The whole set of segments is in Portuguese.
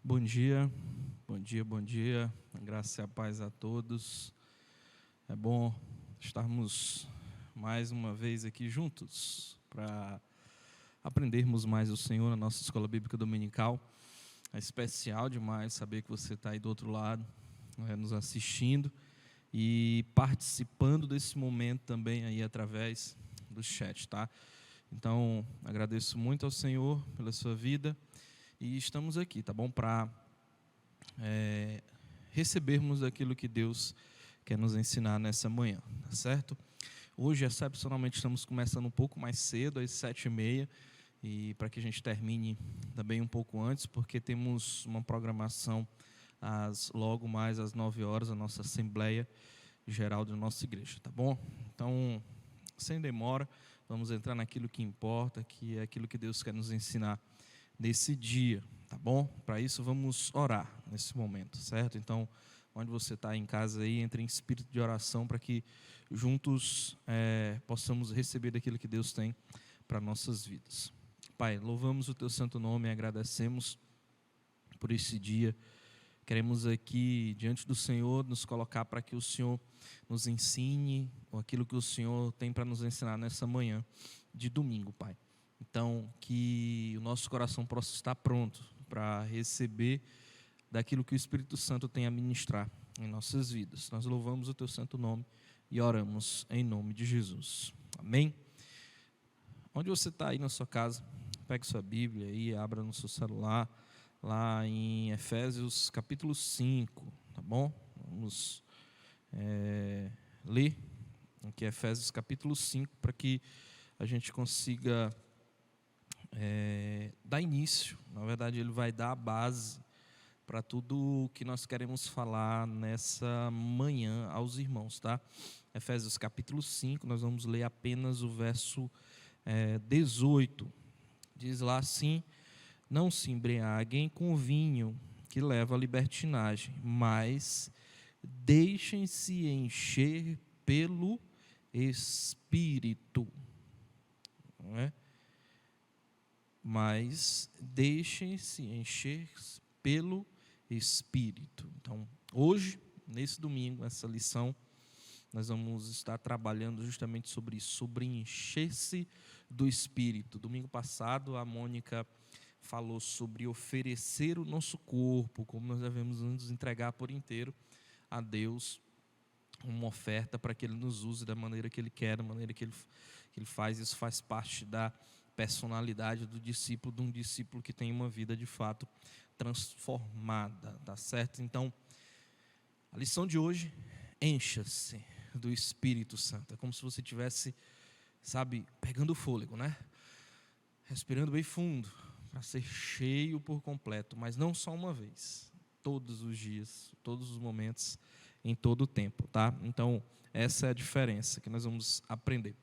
Bom dia, bom dia, bom dia. Graça e a paz a todos. É bom estarmos mais uma vez aqui juntos para aprendermos mais o Senhor na nossa escola bíblica dominical. É especial demais saber que você está aí do outro lado, nos assistindo e participando desse momento também aí através do chat, tá? Então, agradeço muito ao Senhor pela sua vida. E estamos aqui, tá bom? Para recebermos aquilo que Deus quer nos ensinar nessa manhã, tá certo? Hoje, excepcionalmente, estamos começando um pouco mais cedo, às 7h30, e para que a gente termine também um pouco antes, porque temos uma programação logo mais às 9 horas, a nossa Assembleia Geral da nossa igreja, tá bom? Então, sem demora, vamos entrar naquilo que importa, que é aquilo que Deus quer nos ensinar nesse dia, tá bom? Para isso vamos orar nesse momento, certo? Então, onde você está em casa aí, entre em espírito de oração para que juntos possamos receber daquilo que Deus tem para nossas vidas. Pai, louvamos o Teu santo nome e agradecemos por esse dia. Queremos aqui, diante do Senhor, nos colocar para que o Senhor nos ensine aquilo que o Senhor tem para nos ensinar nessa manhã de domingo, Pai. Então, que o nosso coração possa estar pronto para receber daquilo que o Espírito Santo tem a ministrar em nossas vidas. Nós louvamos o Teu santo nome e oramos em nome de Jesus. Amém? Onde você está aí na sua casa, pegue sua Bíblia e abra no seu celular, lá em Efésios capítulo 5, tá bom? Vamos ler aqui Efésios capítulo 5, para que a gente consiga dar início. Na verdade, ele vai dar a base para tudo o que nós queremos falar nessa manhã aos irmãos, tá? Efésios capítulo 5, nós vamos ler apenas o verso 18. Diz lá assim: não se embriaguem com vinho que leva à libertinagem, mas deixem-se encher pelo Espírito. Não é? Mas deixem-se encher pelo Espírito. Então, hoje, nesse domingo, essa lição, nós vamos estar trabalhando justamente sobre isso, sobre encher-se do Espírito. Domingo passado, a Mônica falou sobre oferecer o nosso corpo, como nós devemos nos entregar por inteiro a Deus, uma oferta para que Ele nos use da maneira que Ele quer, da maneira que Ele faz. Isso faz parte da personalidade do discípulo, de um discípulo que tem uma vida de fato transformada, tá certo? Então, a lição de hoje: encha-se do Espírito Santo. É como se você estivesse, pegando fôlego, né? Respirando bem fundo, para ser cheio por completo, mas não só uma vez, todos os dias, todos os momentos, em todo o tempo, tá? Então, essa é a diferença que nós vamos aprender.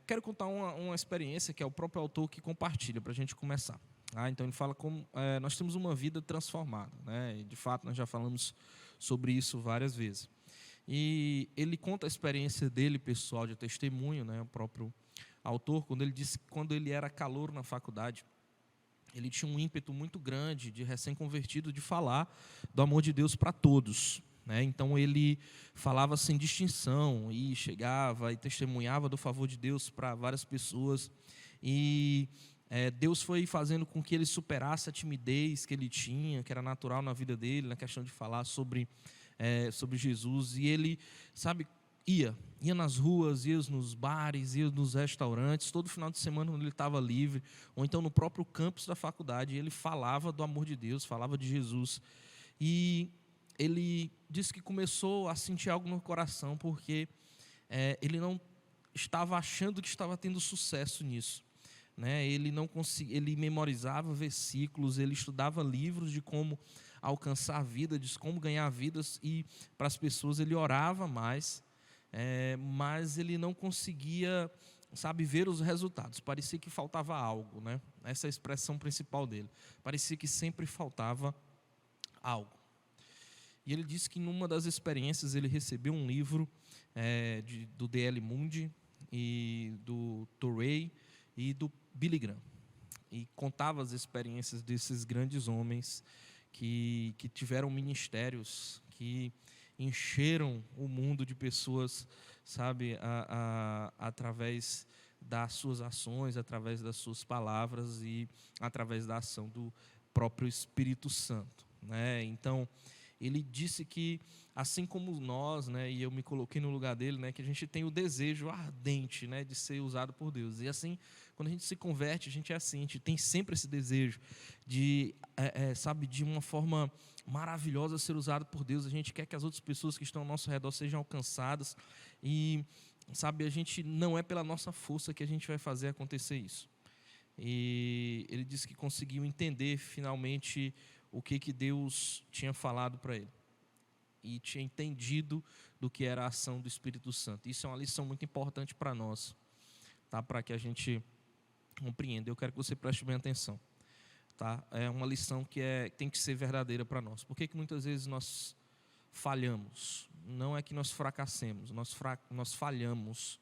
Quero contar uma experiência que é o próprio autor que compartilha, para a gente começar. Então, ele fala como nós temos uma vida transformada, né? E, de fato, nós já falamos sobre isso várias vezes. E ele conta a experiência dele, pessoal, de testemunho, né? O próprio autor, quando ele disse que quando ele era calouro na faculdade, ele tinha um ímpeto muito grande de recém-convertido de falar do amor de Deus para todos, né? Então ele falava sem distinção e chegava e testemunhava do favor de Deus para várias pessoas. E Deus foi fazendo com que ele superasse a timidez que ele tinha, que era natural na vida dele, na questão de falar sobre Jesus. E ele, ia nas ruas, ia nos bares, ia nos restaurantes, todo final de semana quando ele estava livre, ou então no próprio campus da faculdade, ele falava do amor de Deus, falava de Jesus. E ele disse que começou a sentir algo no coração, porque ele não estava achando que estava tendo sucesso nisso, né? Ele não conseguia, ele memorizava versículos, ele estudava livros de como alcançar a vida, de como ganhar vidas, e para as pessoas ele orava mais, mas ele não conseguia, ver os resultados. Parecia que faltava algo, né? Essa é a expressão principal dele. Parecia que sempre faltava algo. E ele disse que numa das experiências ele recebeu um livro do D.L. Moody e do Torrey e do Billy Graham. e contava as experiências desses grandes homens que tiveram ministérios, que encheram o mundo de pessoas, sabe, através das suas ações, através das suas palavras e através da ação do próprio Espírito Santo, né? Então, ele disse que, assim como nós, né, e eu me coloquei no lugar dele, né, que a gente tem o desejo ardente, né, de ser usado por Deus. E assim, quando a gente se converte, a gente é assim, a gente tem sempre esse desejo de, sabe, de uma forma maravilhosa ser usado por Deus. A gente quer que as outras pessoas que estão ao nosso redor sejam alcançadas e, sabe, a gente não é pela nossa força que a gente vai fazer acontecer isso. E ele disse que conseguiu entender finalmente o que Deus tinha falado para ele e tinha entendido do que era a ação do Espírito Santo. Isso é uma lição muito importante para nós, tá? Para que a gente compreenda. Eu quero que você preste bem atenção, tá? É uma lição que tem que ser verdadeira para nós. Por que muitas vezes nós falhamos? Não é que nós fracassemos, nós falhamos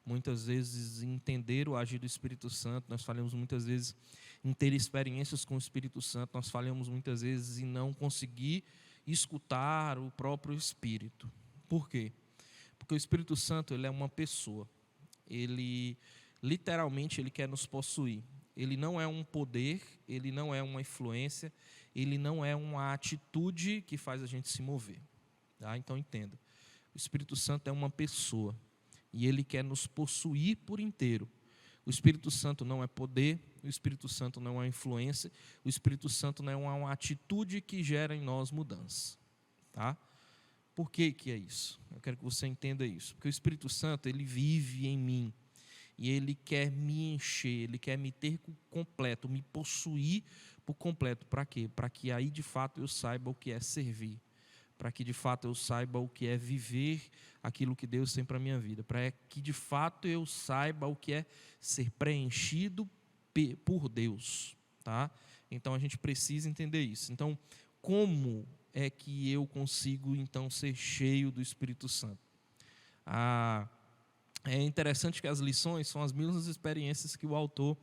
muitas vezes em entender o agir do Espírito Santo, nós falhamos muitas vezes em ter experiências com o Espírito Santo, nós falhamos muitas vezes em não conseguir escutar o próprio Espírito. Por quê? Porque o Espírito Santo, ele é uma pessoa, ele literalmente ele quer nos possuir. Ele não é um poder, ele não é uma influência, ele não é uma atitude que faz a gente se mover, tá? Então entenda, o Espírito Santo é uma pessoa e ele quer nos possuir por inteiro. O Espírito Santo não é poder, o Espírito Santo não é influência, o Espírito Santo não é uma atitude que gera em nós mudança, tá? Por que é isso? Eu quero que você entenda isso. Porque o Espírito Santo, ele vive em mim e ele quer me encher, ele quer me ter completo, me possuir por completo. Para quê? Para que aí de fato eu saiba o que é servir, para que de fato eu saiba o que é viver aquilo que Deus tem para a minha vida, para que de fato eu saiba o que é ser preenchido por Deus, tá? Então a gente precisa entender isso. Então, como é que eu consigo então ser cheio do Espírito Santo? É interessante que as lições são as mesmas experiências que o autor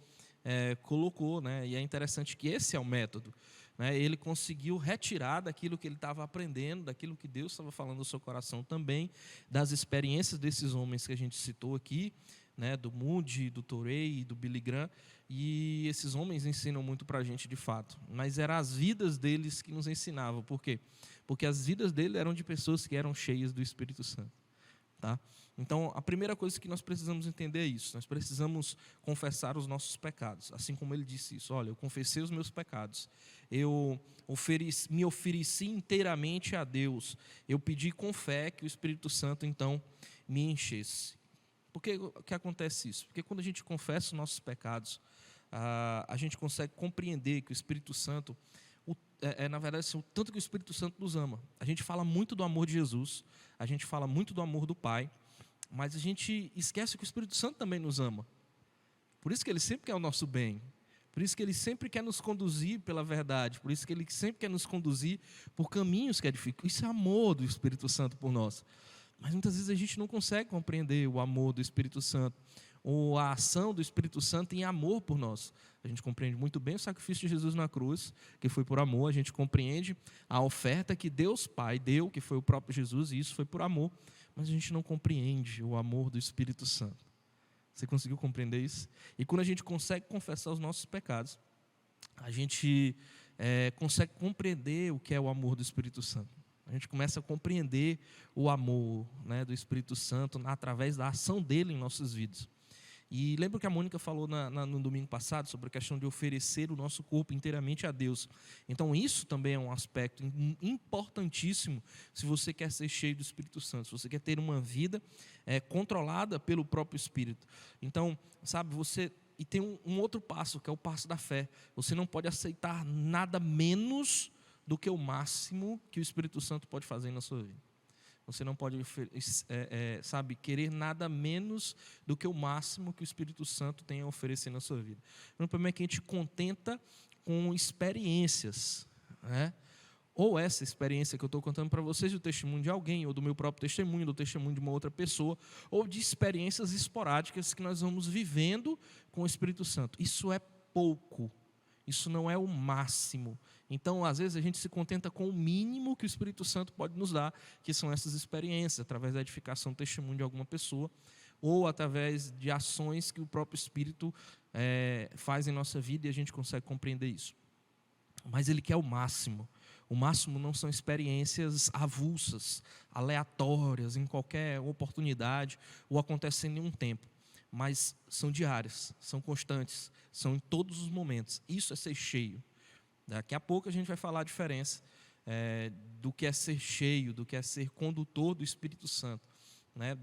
colocou, né? E é interessante que esse é o método, né? Ele conseguiu retirar daquilo que ele estava aprendendo, daquilo que Deus estava falando no seu coração também, das experiências desses homens que a gente citou aqui, né? Do Moody, do Torrey e do Billy Graham, e esses homens ensinam muito para a gente de fato, mas eram as vidas deles que nos ensinavam. Por quê? Porque as vidas deles eram de pessoas que eram cheias do Espírito Santo, tá? Então, a primeira coisa que nós precisamos entender é isso. Nós precisamos confessar os nossos pecados. Assim como ele disse isso. Olha, eu confessei os meus pecados. Eu me ofereci inteiramente a Deus. Eu pedi com fé que o Espírito Santo, então, me enchesse. Por que acontece isso? Porque quando a gente confessa os nossos pecados, a gente consegue compreender que o Espírito Santo, na verdade, assim, o tanto que o Espírito Santo nos ama. A gente fala muito do amor de Jesus, a gente fala muito do amor do Pai, mas a gente esquece que o Espírito Santo também nos ama. Por isso que ele sempre quer o nosso bem. Por isso que ele sempre quer nos conduzir pela verdade. Por isso que ele sempre quer nos conduzir por caminhos que edificam. Isso é amor do Espírito Santo por nós. Mas muitas vezes a gente não consegue compreender o amor do Espírito Santo, ou a ação do Espírito Santo em amor por nós. A gente compreende muito bem o sacrifício de Jesus na cruz, que foi por amor. A gente compreende a oferta que Deus Pai deu, que foi o próprio Jesus, e isso foi por amor. Mas a gente não compreende o amor do Espírito Santo. Você conseguiu compreender isso? E quando a gente consegue confessar os nossos pecados, a gente consegue compreender o que é o amor do Espírito Santo. A gente começa a compreender o amor, né, do Espírito Santo através da ação dele em nossas vidas. E lembra que a Mônica falou no domingo passado sobre a questão de oferecer o nosso corpo inteiramente a Deus. Então isso também é um aspecto importantíssimo se você quer ser cheio do Espírito Santo, se você quer ter uma vida controlada pelo próprio Espírito. Então, sabe, e tem um outro passo, que é o passo da fé. Você não pode aceitar nada menos do que o máximo que o Espírito Santo pode fazer na sua vida. Você não pode, querer nada menos do que o máximo que o Espírito Santo tem a oferecer na sua vida. O problema é que a gente contenta com experiências, né? Ou essa experiência que eu estou contando para vocês, do testemunho de alguém, ou do meu próprio testemunho, do testemunho de uma outra pessoa, ou de experiências esporádicas que nós vamos vivendo com o Espírito Santo. Isso é pouco, isso não é o máximo. Então, às vezes, a gente se contenta com o mínimo que o Espírito Santo pode nos dar, que são essas experiências, através da edificação, testemunho de alguma pessoa, ou através de ações que o próprio Espírito faz em nossa vida e a gente consegue compreender isso. Mas Ele quer o máximo. O máximo não são experiências avulsas, aleatórias, em qualquer oportunidade, ou acontecendo em um tempo. Mas são diárias, são constantes, são em todos os momentos. Isso é ser cheio. Daqui a pouco a gente vai falar a diferença do que é ser cheio, do que é ser condutor do Espírito Santo, né,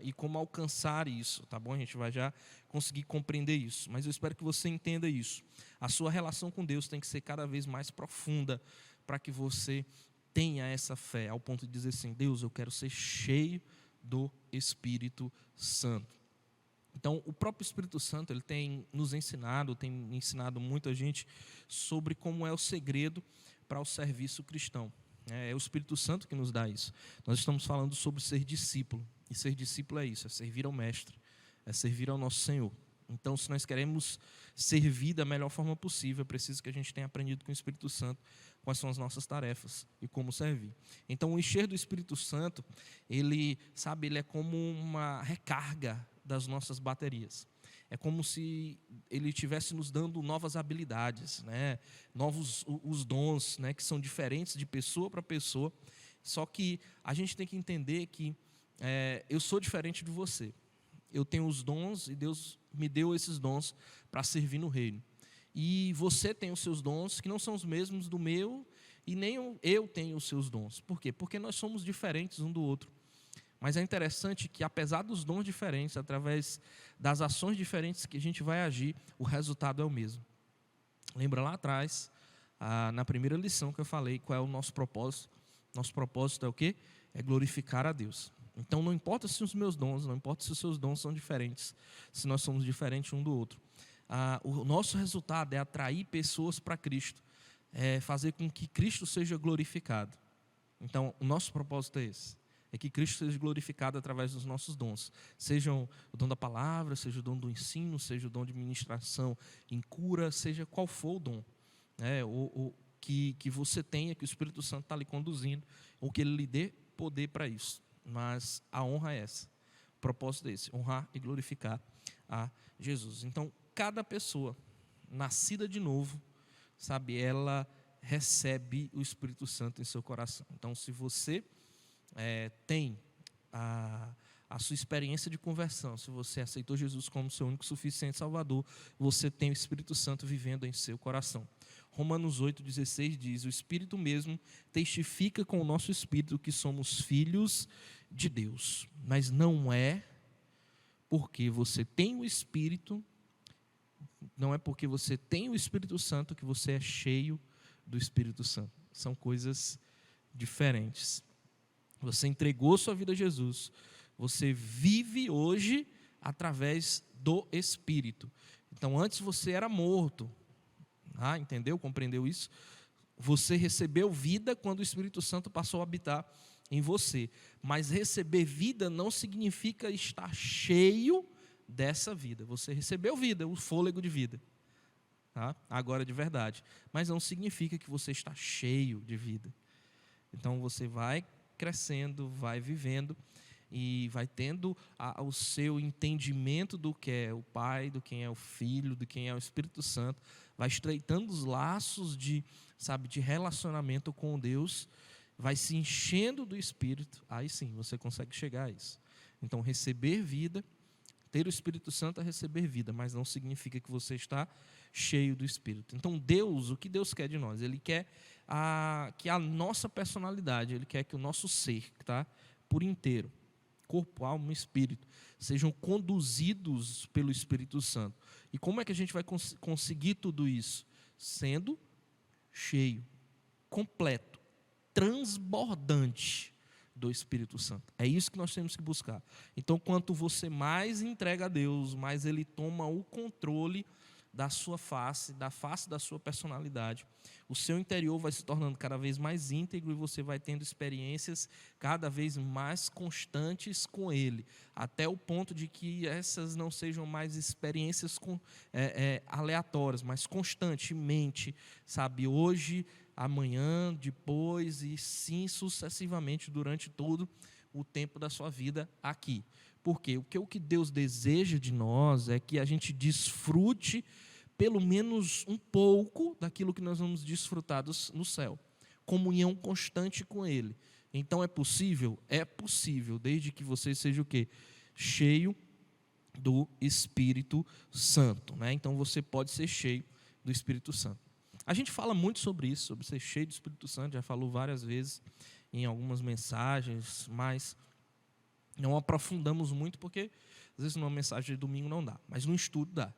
e como alcançar isso, tá bom? A gente vai já conseguir compreender isso, mas eu espero que você entenda isso. A sua relação com Deus tem que ser cada vez mais profunda para que você tenha essa fé, ao ponto de dizer assim: Deus, eu quero ser cheio do Espírito Santo. Então, o próprio Espírito Santo, ele tem nos ensinado, tem ensinado muita gente sobre como é o segredo para o serviço cristão. É o Espírito Santo que nos dá isso. Nós estamos falando sobre ser discípulo, e ser discípulo é isso, é servir ao Mestre, é servir ao nosso Senhor. Então, se nós queremos servir da melhor forma possível, é preciso que a gente tenha aprendido com o Espírito Santo quais são as nossas tarefas e como servir. Então, o encher do Espírito Santo, ele é como uma recarga das nossas baterias. É como se ele estivesse nos dando novas habilidades, né? Novos os dons, né? Que são diferentes de pessoa para pessoa. Só que a gente tem que entender que eu sou diferente de você. Eu tenho os dons e Deus me deu esses dons para servir no reino. E você tem os seus dons que não são os mesmos do meu, e nem eu tenho os seus dons. Por quê? Porque nós somos diferentes um do outro. Mas é interessante que, apesar dos dons diferentes, através das ações diferentes que a gente vai agir, o resultado é o mesmo. Lembra lá atrás, na primeira lição que eu falei, qual é o nosso propósito? Nosso propósito é o quê? É glorificar a Deus. Então, não importa se os meus dons, não importa se os seus dons são diferentes, se nós somos diferentes um do outro. O nosso resultado é atrair pessoas para Cristo, é fazer com que Cristo seja glorificado. Então, o nosso propósito é esse. É que Cristo seja glorificado através dos nossos dons. Sejam o dom da palavra, seja o dom do ensino, seja o dom de ministração em cura, seja qual for o dom. Que você tenha, que o Espírito Santo está lhe conduzindo, ou que Ele lhe dê poder para isso. Mas a honra é essa. O propósito é esse, honrar e glorificar a Jesus. Então, cada pessoa nascida de novo, ela recebe o Espírito Santo em seu coração. Então, se você tem a sua experiência de conversão, se você aceitou Jesus como seu único suficiente Salvador, você tem o Espírito Santo vivendo em seu coração. Romanos 8,16 diz: o Espírito mesmo testifica com o nosso Espírito que somos filhos de Deus. Mas não é porque você tem o Espírito, não é porque você tem o Espírito Santo que você é cheio do Espírito Santo. São coisas diferentes. Você entregou sua vida a Jesus, você vive hoje através do Espírito. Então, antes você era morto, entendeu? Compreendeu isso? Você recebeu vida quando o Espírito Santo passou a habitar em você. Mas receber vida não significa estar cheio dessa vida. Você recebeu vida, o fôlego de vida, agora de verdade. Mas não significa que você está cheio de vida. Então, você vai crescendo, vai vivendo e vai tendo o seu entendimento do que é o Pai, do quem é o Filho, do quem é o Espírito Santo, vai estreitando os laços de relacionamento com Deus, vai se enchendo do Espírito, aí sim você consegue chegar a isso. Então, receber vida, ter o Espírito Santo é receber vida, mas não significa que você está cheio do Espírito. Então, Deus, o que Deus quer de nós? Ele quer que a nossa personalidade, Ele quer que o nosso ser, por inteiro, corpo, alma e espírito, sejam conduzidos pelo Espírito Santo. E como é que a gente vai conseguir tudo isso? Sendo cheio, completo, transbordante do Espírito Santo. É isso que nós temos que buscar. Então, quanto você mais entrega a Deus, mais Ele toma o controle da sua face, da face da sua personalidade. O seu interior vai se tornando cada vez mais íntegro e você vai tendo experiências cada vez mais constantes com Ele, até o ponto de que essas não sejam mais experiências aleatórias, mas constantemente, sabe, hoje, amanhã, depois e sim sucessivamente durante todo o tempo da sua vida aqui. Por quê? Porque o que Deus deseja de nós é que a gente desfrute pelo menos um pouco daquilo que nós vamos desfrutar no céu. Comunhão constante com Ele. Então é possível? É possível, desde que você seja o quê? Cheio do Espírito Santo, né? Então você pode ser cheio do Espírito Santo. A gente fala muito sobre isso, sobre ser cheio do Espírito Santo, já falou várias vezes em algumas mensagens, mas não aprofundamos muito, porque às vezes numa mensagem de domingo não dá, mas no estudo dá.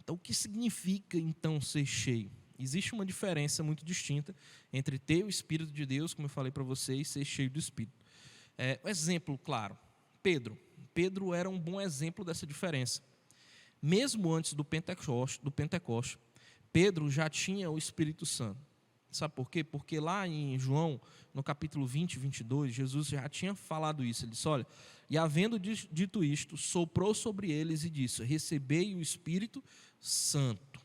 Então, o que significa, então, ser cheio? Existe uma diferença muito distinta entre ter o Espírito de Deus, como eu falei para vocês, e ser cheio do Espírito. Um exemplo, claro, Pedro. Pedro era um bom exemplo dessa diferença. Mesmo antes do Pentecoste, Pedro já tinha o Espírito Santo. Sabe por quê? Porque lá em João, no capítulo 20, 22, Jesus já tinha falado isso. Ele disse, olha, e havendo dito isto, soprou sobre eles e disse, recebei o Espírito Santo.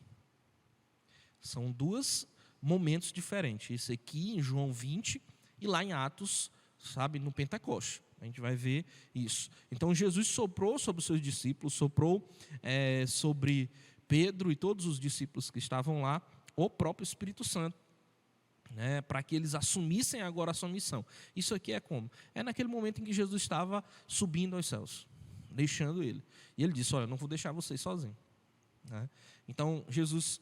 São dois momentos diferentes. Esse aqui em João 20 e lá em Atos, sabe, no Pentecoste. A gente vai ver isso. Então Jesus soprou sobre os seus discípulos, soprou sobre Pedro e todos os discípulos que estavam lá, o próprio Espírito Santo. Para que eles assumissem agora a sua missão. Isso aqui é como? É naquele momento em que Jesus estava subindo aos céus, deixando ele. E ele disse, olha, não vou deixar vocês sozinhos. Então, Jesus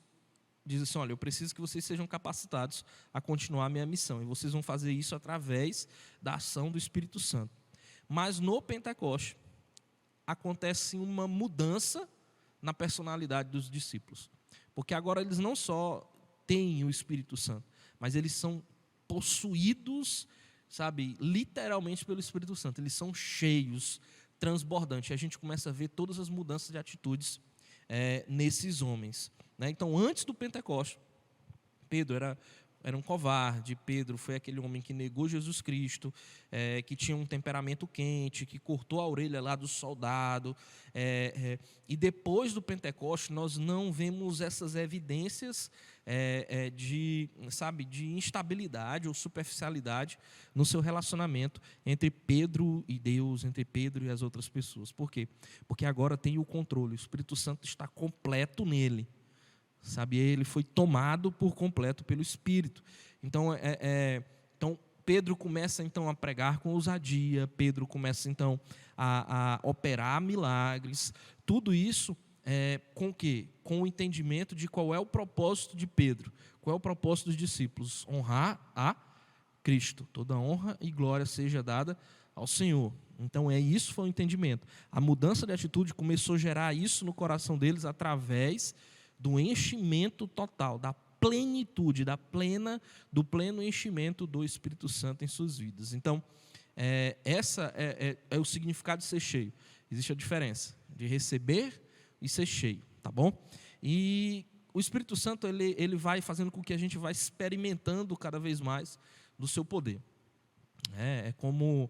diz assim, olha, eu preciso que vocês sejam capacitados a continuar a minha missão. E vocês vão fazer isso através da ação do Espírito Santo. Mas no Pentecoste, acontece uma mudança na personalidade dos discípulos. Porque agora eles não só têm o Espírito Santo, mas eles são possuídos, sabe, literalmente pelo Espírito Santo. Eles são cheios, transbordantes. E a gente começa a ver todas as mudanças de atitudes nesses homens. Então, antes do Pentecoste, Pedro era um covarde. Pedro foi aquele homem que negou Jesus Cristo, que tinha um temperamento quente, que cortou a orelha lá do soldado. E depois do Pentecoste, nós não vemos essas evidências de instabilidade ou superficialidade no seu relacionamento entre Pedro e Deus, entre Pedro e as outras pessoas. Por quê? Porque agora tem o controle, o Espírito Santo está completo nele. Sabe, ele foi tomado por completo pelo Espírito. Então, então Pedro começa então a pregar com ousadia, Pedro começa então a operar milagres. Tudo isso com o quê? Com o entendimento de qual é o propósito de Pedro, qual é o propósito dos discípulos: honrar a Cristo. Toda honra e glória seja dada ao Senhor. Então isso foi o entendimento. A mudança de atitude começou a gerar isso no coração deles através do enchimento total, da plenitude, do pleno enchimento do Espírito Santo em suas vidas. Então, essa é o significado de ser cheio. Existe a diferença de receber e ser cheio, tá bom? E o Espírito Santo, ele vai fazendo com que a gente vá experimentando cada vez mais do seu poder. É como,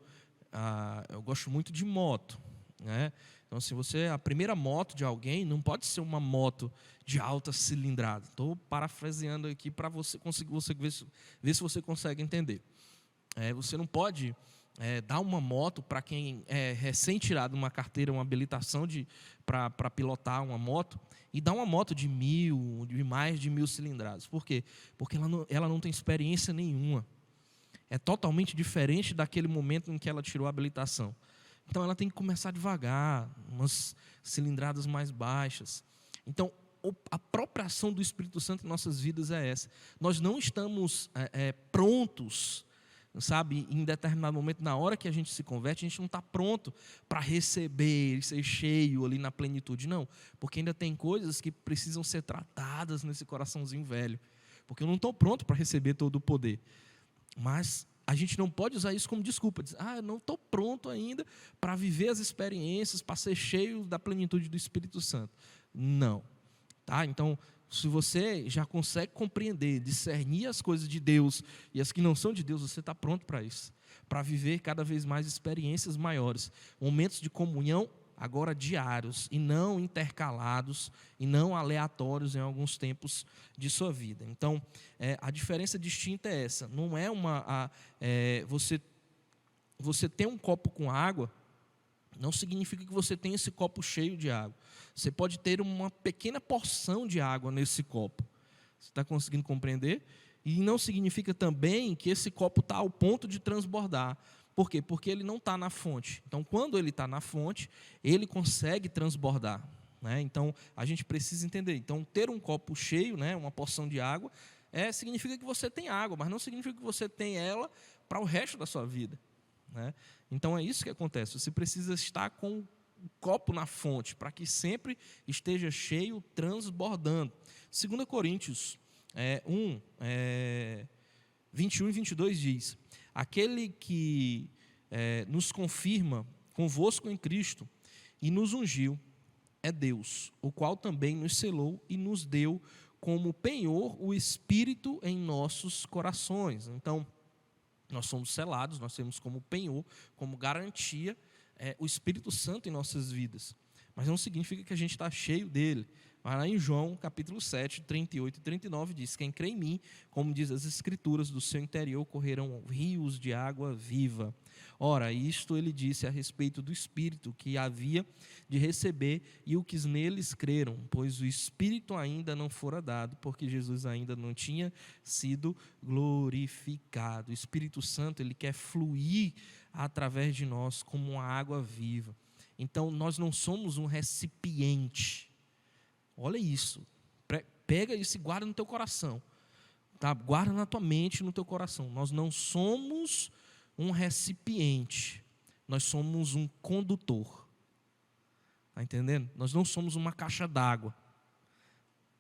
eu gosto muito de moto, né? Então, se a primeira moto de alguém não pode ser uma moto de alta cilindrada. Estou parafraseando aqui para você conseguir ver se você consegue entender. Você não pode dar uma moto para quem é recém-tirado uma carteira, uma habilitação para pilotar uma moto, e dar uma moto de mais de 1.000 cilindradas. Por quê? Porque ela não tem experiência nenhuma. É totalmente diferente daquele momento em que ela tirou a habilitação. Então, ela tem que começar devagar, umas cilindradas mais baixas. Então, a própria ação do Espírito Santo em nossas vidas é essa. Nós não estamos prontos, sabe, em determinado momento, na hora que a gente se converte, a gente não está pronto para receber, ser cheio ali na plenitude, não. Porque ainda tem coisas que precisam ser tratadas nesse coraçãozinho velho. Porque eu não estou pronto para receber todo o poder. Mas a gente não pode usar isso como desculpa, dizer, eu não estou pronto ainda para viver as experiências, para ser cheio da plenitude do Espírito Santo. Não. Tá? Então, se você já consegue compreender, discernir as coisas de Deus e as que não são de Deus, você está pronto para isso, para viver cada vez mais experiências maiores, momentos de comunhão agora diários e não intercalados e não aleatórios em alguns tempos de sua vida. Então, a diferença distinta é essa. Não é você ter um copo com água não significa que você tem esse copo cheio de água. Você pode ter uma pequena porção de água nesse copo. Você está conseguindo compreender? E não significa também que esse copo está ao ponto de transbordar. Por quê? Porque ele não está na fonte. Então, quando ele está na fonte, ele consegue transbordar. Né? Então, a gente precisa entender. Então, ter um copo cheio, né, uma porção de água, significa que você tem água, mas não significa que você tem ela para o resto da sua vida. Né? Então, é isso que acontece. Você precisa estar com o copo na fonte, para que sempre esteja cheio, transbordando. 2 Coríntios 21 e 22 diz: aquele que nos confirma convosco em Cristo e nos ungiu é Deus, o qual também nos selou e nos deu como penhor o Espírito em nossos corações. Então, nós somos selados, nós temos como penhor, como garantia, o Espírito Santo em nossas vidas. Mas não significa que a gente está cheio dele. Mas lá em João, capítulo 7, 38 e 39, diz: quem crê em mim, como diz as Escrituras, do seu interior correrão rios de água viva. Ora, isto ele disse a respeito do Espírito que havia de receber e o que neles creram, pois o Espírito ainda não fora dado, porque Jesus ainda não tinha sido glorificado. O Espírito Santo, ele quer fluir através de nós como uma água viva. Então, nós não somos um recipiente. Olha isso. Pega isso e guarda no teu coração. Tá? Guarda na tua mente e no teu coração. Nós não somos um recipiente. Nós somos um condutor. Está entendendo? Nós não somos uma caixa d'água.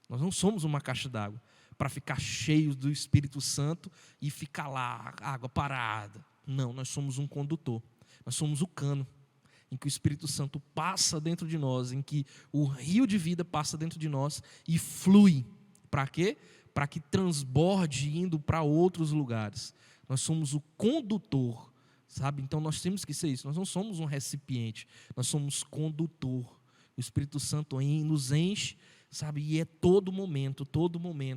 Nós não somos uma caixa d'água para ficar cheios do Espírito Santo e ficar lá, água parada. Não, nós somos um condutor. Nós somos o cano em que o Espírito Santo passa dentro de nós, em que o rio de vida passa dentro de nós e flui. Para quê? Para que transborde indo para outros lugares. Nós somos o condutor, sabe? Então nós temos que ser isso. Nós não somos um recipiente, nós somos condutor. O Espírito Santo nos enche, sabe? E é todo momento,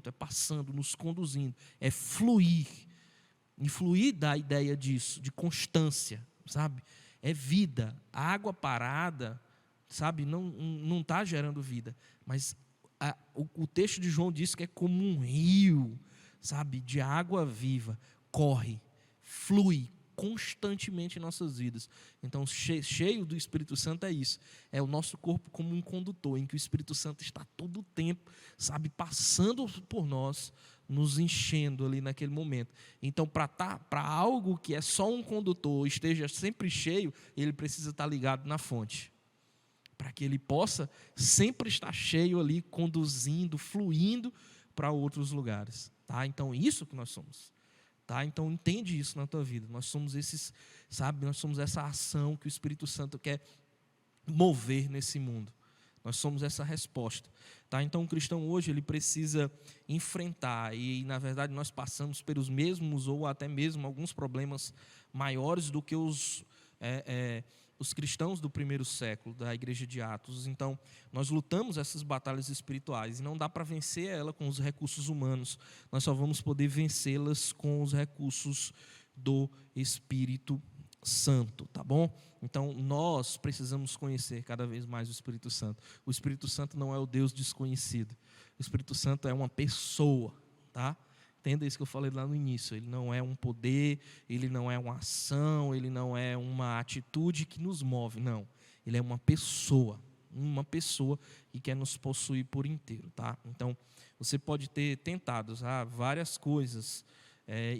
é passando, nos conduzindo, é fluir. E fluir dá a ideia disso, de constância, sabe? É vida. A água parada, sabe, não está gerando vida. Mas o texto de João diz que é como um rio, sabe, de água viva. Corre, flui constantemente em nossas vidas. Então, cheio do Espírito Santo é isso. É o nosso corpo como um condutor, em que o Espírito Santo está todo o tempo, sabe, passando por nós, nos enchendo ali naquele momento. Então, para algo que é só um condutor esteja sempre cheio, ele precisa estar ligado na fonte, para que ele possa sempre estar cheio ali, conduzindo, fluindo para outros lugares. Tá? Então, isso que nós somos. Tá? Então, entende isso na tua vida. Nós somos esses, sabe, nós somos essa ação que o Espírito Santo quer mover nesse mundo. Nós somos essa resposta. Tá? Então, o cristão hoje, ele precisa enfrentar, e na verdade nós passamos pelos mesmos ou até mesmo alguns problemas maiores do que os cristãos do primeiro século, da igreja de Atos. Então, nós lutamos essas batalhas espirituais, e não dá para vencer ela com os recursos humanos. Nós só vamos poder vencê-las com os recursos do Espírito Santo, tá bom? Então, nós precisamos conhecer cada vez mais o Espírito Santo. O Espírito Santo não é o Deus desconhecido. O Espírito Santo é uma pessoa, tá? Entenda isso que eu falei lá no início. Ele não é um poder, ele não é uma ação, ele não é uma atitude que nos move, não. Ele é uma pessoa que quer nos possuir por inteiro, tá? Então, você pode ter tentado várias coisas,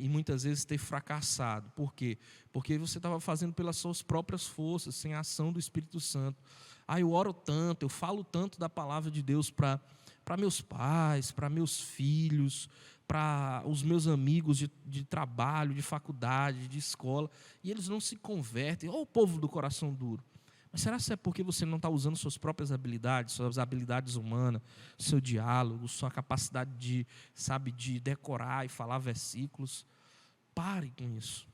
e muitas vezes ter fracassado. Por quê? Porque você estava fazendo pelas suas próprias forças, sem a ação do Espírito Santo. Eu oro tanto, eu falo tanto da palavra de Deus para meus pais, para meus filhos, para os meus amigos de trabalho, de faculdade, de escola, e eles não se convertem. Olha o povo do coração duro. será que é porque você não está usando suas próprias habilidades, suas habilidades humanas, seu diálogo, sua capacidade de, sabe, de decorar e falar versículos? Pare com isso.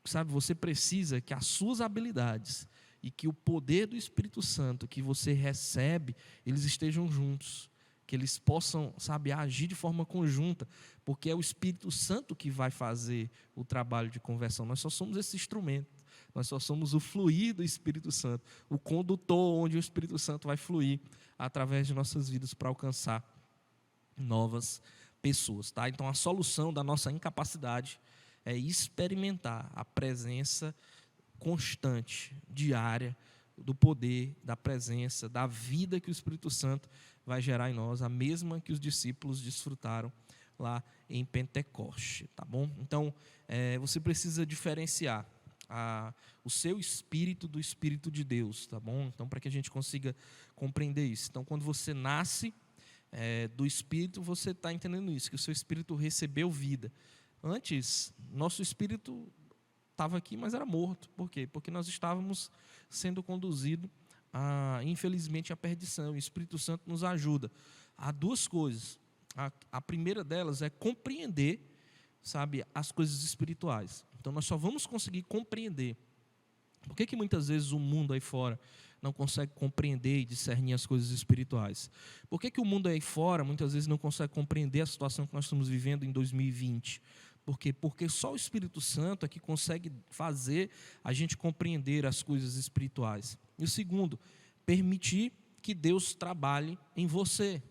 Sabe, você precisa que as suas habilidades e que o poder do Espírito Santo que você recebe, eles estejam juntos, que eles possam, sabe, agir de forma conjunta, porque é o Espírito Santo que vai fazer o trabalho de conversão. Nós só somos esse instrumento, nós só somos o fluir do Espírito Santo, o condutor onde o Espírito Santo vai fluir através de nossas vidas para alcançar novas pessoas, tá? Então a solução da nossa incapacidade é experimentar a presença constante, diária, do poder, da presença, da vida que o Espírito Santo vai gerar em nós, a mesma que os discípulos desfrutaram lá em Pentecoste, tá bom? Então, você precisa diferenciar o seu espírito do Espírito de Deus, tá bom? Então, para que a gente consiga compreender isso. Então, quando você nasce do Espírito, você está entendendo isso, que o seu espírito recebeu vida. Antes, nosso espírito estava aqui, mas era morto. Por quê? Porque nós estávamos sendo conduzidos, infelizmente, à perdição. O Espírito Santo nos ajuda. Há duas coisas. A primeira delas é compreender, sabe, as coisas espirituais. Então, nós só vamos conseguir compreender. Por que muitas vezes o mundo aí fora não consegue compreender e discernir as coisas espirituais? Por que o mundo aí fora muitas vezes não consegue compreender a situação que nós estamos vivendo em 2020? Por quê? Porque só o Espírito Santo é que consegue fazer a gente compreender as coisas espirituais. E o segundo, permitir que Deus trabalhe em você.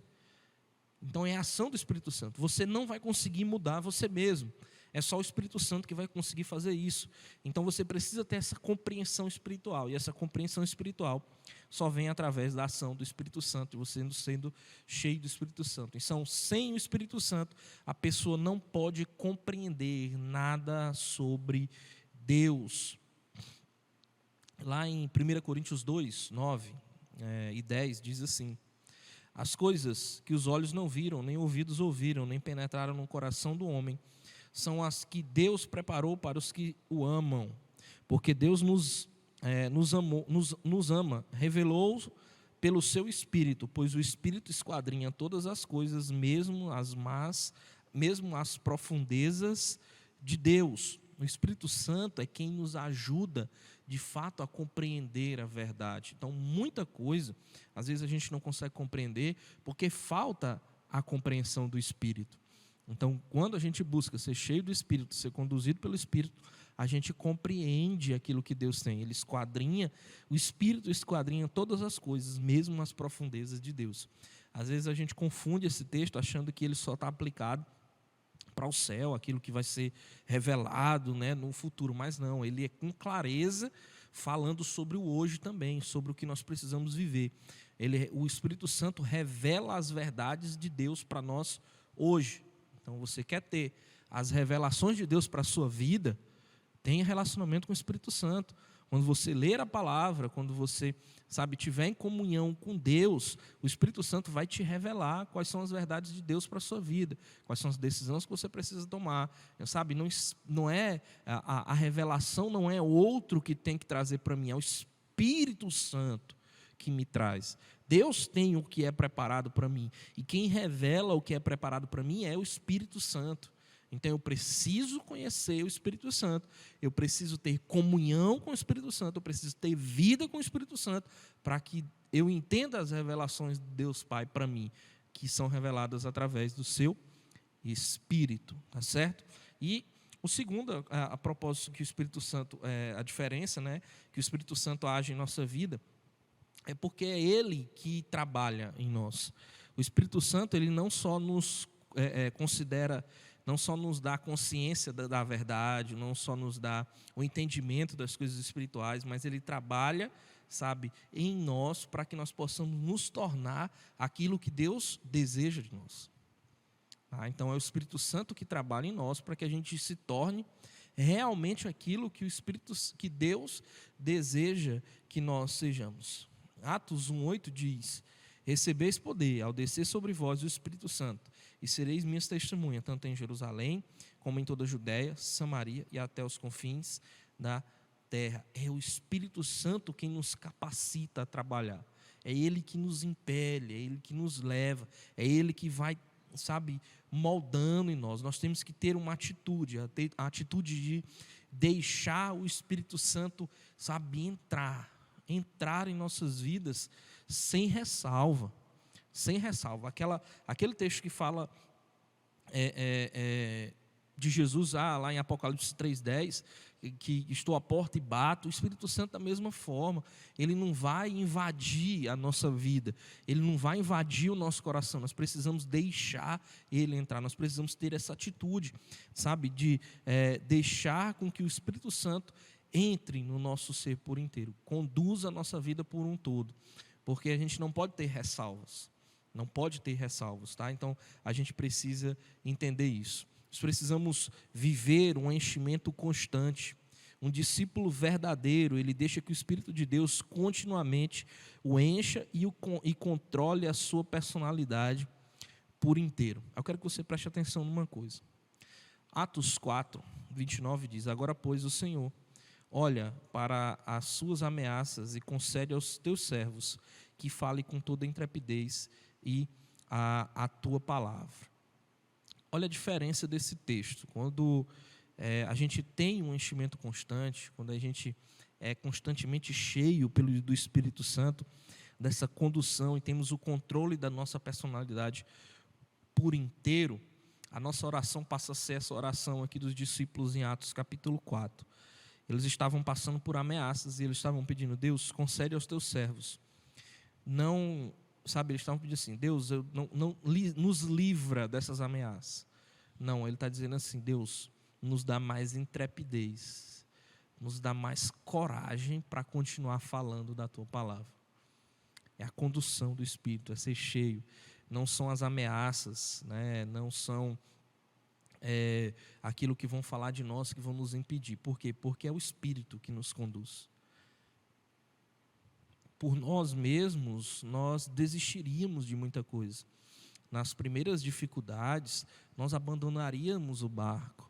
Então é a ação do Espírito Santo. Você não vai conseguir mudar você mesmo. É só o Espírito Santo que vai conseguir fazer isso. Então você precisa ter essa compreensão espiritual. E essa compreensão espiritual só vem através da ação do Espírito Santo, e você sendo cheio do Espírito Santo. Então, sem o Espírito Santo, a pessoa não pode compreender nada sobre Deus. Lá em 1 Coríntios 2, 9 e 10, diz assim: as coisas que os olhos não viram, nem ouvidos ouviram, nem penetraram no coração do homem, são as que Deus preparou para os que o amam. Porque Deus nos ama, revelou pelo seu Espírito, pois o Espírito esquadrinha todas as coisas, mesmo as profundezas de Deus. O Espírito Santo é quem nos ajuda, de fato, a compreender a verdade. Então, muita coisa, às vezes a gente não consegue compreender, porque falta a compreensão do Espírito. Então, quando a gente busca ser cheio do Espírito, ser conduzido pelo Espírito, a gente compreende aquilo que Deus tem. Ele esquadrinha, o Espírito esquadrinha todas as coisas, mesmo as profundezas de Deus. Às vezes a gente confunde esse texto achando que ele só está aplicado para o céu, aquilo que vai ser revelado, né, no futuro, mas não, ele é com clareza falando sobre o hoje também, sobre o que nós precisamos viver. O Espírito Santo revela as verdades de Deus para nós hoje. Então, você quer ter as revelações de Deus para a sua vida, tenha relacionamento com o Espírito Santo. Quando você ler a palavra, quando você, sabe, estiver em comunhão com Deus, o Espírito Santo vai te revelar quais são as verdades de Deus para a sua vida, quais são as decisões que você precisa tomar. Sabe, não é a revelação não é outro que tem que trazer para mim, é o Espírito Santo que me traz. Deus tem o que é preparado para mim, e quem revela o que é preparado para mim é o Espírito Santo. Então eu preciso conhecer o Espírito Santo, eu preciso ter comunhão com o Espírito Santo, eu preciso ter vida com o Espírito Santo, para que eu entenda as revelações de Deus Pai para mim, que são reveladas através do seu Espírito, tá certo? E o segundo, a propósito que o Espírito Santo, a diferença, né, que o Espírito Santo age em nossa vida, é porque é Ele que trabalha em nós. O Espírito Santo, ele não só nos considera, não só nos dá consciência da verdade, não só nos dá o entendimento das coisas espirituais, mas ele trabalha, sabe, em nós, para que nós possamos nos tornar aquilo que Deus deseja de nós. Então é o Espírito Santo que trabalha em nós para que a gente se torne realmente aquilo que Deus deseja que nós sejamos. Atos 1:8 diz: recebeis poder ao descer sobre vós o Espírito Santo, e sereis minhas testemunhas, tanto em Jerusalém, como em toda a Judéia, Samaria e até os confins da terra. É o Espírito Santo quem nos capacita a trabalhar. É Ele que nos impele, é Ele que nos leva, é Ele que vai, sabe, moldando em nós. Nós temos que ter uma atitude, a atitude de deixar o Espírito Santo, sabe, entrar em nossas vidas sem ressalva. Sem ressalva. Aquele texto que fala de Jesus, lá em Apocalipse 3:10, que estou à porta e bato. O Espírito Santo da mesma forma, ele não vai invadir a nossa vida, ele não vai invadir o nosso coração. Nós precisamos deixar ele entrar, nós precisamos ter essa atitude, sabe, de deixar com que o Espírito Santo entre no nosso ser por inteiro, conduza a nossa vida por um todo, porque a gente não pode ter ressalvas, tá? Então a gente precisa entender isso. Nós precisamos viver um enchimento constante. Um discípulo verdadeiro, ele deixa que o Espírito de Deus continuamente o encha e controle a sua personalidade por inteiro. Eu quero que você preste atenção numa coisa. Atos 4:29 diz: agora, pois, o Senhor olha para as suas ameaças e concede aos teus servos que fale com toda intrepidez e a tua palavra. Olha a diferença desse texto. Quando a gente tem um enchimento constante, quando a gente é constantemente cheio do Espírito Santo, dessa condução, e temos o controle da nossa personalidade por inteiro, a nossa oração passa a ser essa oração aqui dos discípulos em Atos capítulo 4. Eles estavam passando por ameaças e eles estavam pedindo: Deus, concede aos teus servos. Não... Sabe, eles estavam pedindo assim: Deus, nos livra dessas ameaças. Não, ele está dizendo assim: Deus, nos dá mais intrepidez, nos dá mais coragem para continuar falando da tua palavra. É a condução do Espírito, é ser cheio. Não são as ameaças, né? Não são aquilo que vão falar de nós, que vão nos impedir. Por quê? Porque é o Espírito que nos conduz. Por nós mesmos, nós desistiríamos de muita coisa. Nas primeiras dificuldades, nós abandonaríamos o barco.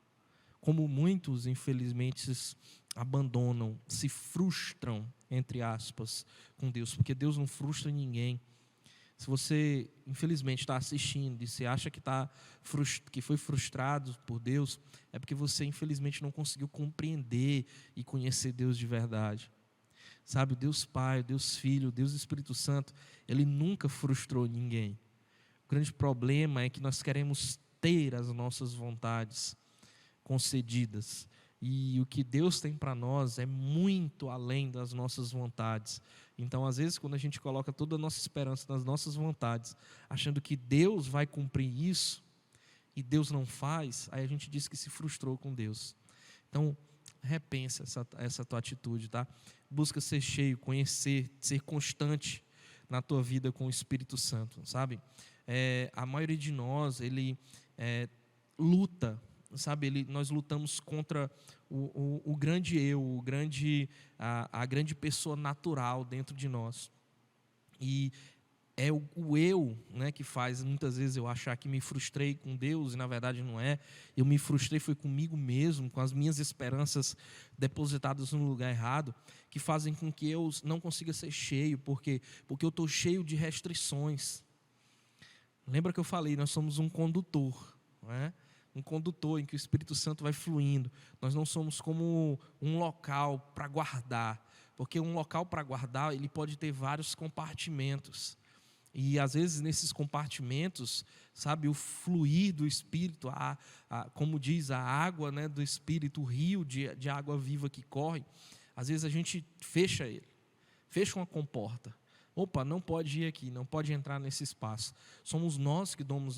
Como muitos, infelizmente, abandonam, se frustram, entre aspas, com Deus. Porque Deus não frustra ninguém. Se você, infelizmente, está assistindo e você acha que foi frustrado por Deus, é porque você, infelizmente, não conseguiu compreender e conhecer Deus de verdade. Sabe, o Deus Pai, o Deus Filho, o Deus Espírito Santo, Ele nunca frustrou ninguém. O grande problema é que nós queremos ter as nossas vontades concedidas. E o que Deus tem para nós é muito além das nossas vontades. Então, às vezes, quando a gente coloca toda a nossa esperança nas nossas vontades, achando que Deus vai cumprir isso, e Deus não faz, aí a gente diz que se frustrou com Deus. Então, repensa essa tua atitude, tá? Busca ser cheio, conhecer, ser constante na tua vida com o Espírito Santo, sabe? A maioria de nós, ele luta, sabe? Nós lutamos contra o grande eu, a grande pessoa natural dentro de nós. E é o eu, né, que faz muitas vezes eu achar que me frustrei com Deus, e na verdade não é. Eu me frustrei foi comigo mesmo, com as minhas esperanças depositadas no lugar errado, que fazem com que eu não consiga ser cheio, porque eu estou cheio de restrições. Lembra que eu falei, nós somos um condutor, não é? Um condutor em que o Espírito Santo vai fluindo. Nós não somos como um local para guardar, porque um local para guardar, ele pode ter vários compartimentos. E às vezes nesses compartimentos, sabe, o fluir do Espírito, como diz a água, né, do Espírito, o rio de água viva que corre, às vezes a gente fecha ele, fecha uma comporta. Opa, não pode ir aqui, não pode entrar nesse espaço. Somos nós que damos